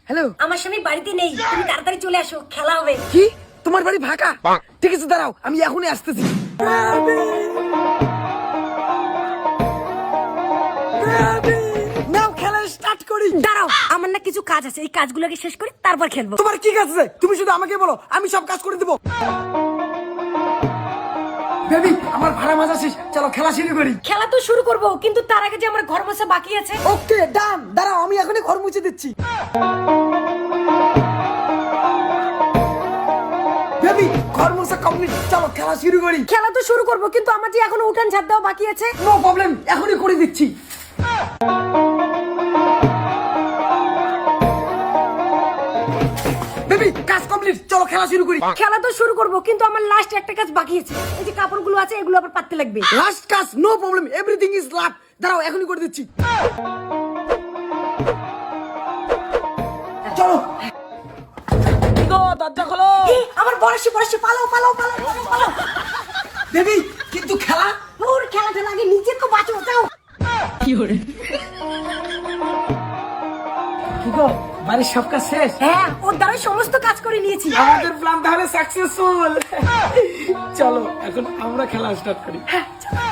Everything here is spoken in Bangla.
হ্যালো, আমার স্বামী বাড়িতে নেই, তুমি তাড়াতাড়ি চলে আসো, খেলা হবে। কি তোমার বাড়ি ফাঁকা? ঠিক আছে দাঁড়াও, আমি এখনই আসতেছি। নাও খেলা স্টার্ট করি। দাঁড়াও, আমার না কিছু কাজ আছে, এই কাজগুলোকে শেষ করি তারপর খেলবো। তোমার কি কাজ আছে? তুমি শুধু আমাকে বলো, আমি সব কাজ করে দেবো। বেবি, আমার ভাড়া মাছ আসিস, চলো খেলা শুরু করি। খেলা তো শুরু করবো, কিন্তু তার আগে যে আমার ঘর মোছা বাকি আছে। ওকে ডান, দাঁড়াও আমি এখনই ঘর মুছে দিচ্ছি। বেবি, ঘর মোছা কমপ্লিট, চলো খেলা শুরু করি। খেলা তো শুরু করবো, কিন্তু আমার যে এখনো উঠান ঝাড় দেওয়া বাকি আছে। নো প্রবলেম, এখনই করে দিচ্ছি। বেবি, কাজ কমপ্লিট, চলো খেলা শুরু করি। খেলা তো শুরু করবো, কিন্তু আমার লাস্ট একটা কাজ বাকি আছে। এই যে কাপড়গুলো আছে, এগুলো আবার পাততে লাগবে। লাস্ট কাজ, no problem, everything is love. দাঁড়াও এখনই করে দিচ্ছি। চলো। দরজা খোলো। আমার বড়শি বড়শি, পালাও পালাও পালাও পালাও পালাও। বেবি, কিন্তু খেলা। ওর খেলাটা লাগে, নিজে তো বাঁচো, যাও। কি গো, বাড়ির সব কাজ শেষ? হ্যাঁ, ওর দ্বারা সমস্ত কাজ করে নিয়েছি। আমাদের প্ল্যান তাহলে সাকসেসফুল। চলো এখন আমরা খেলা স্টার্ট করি। হ্যাঁ, চলো।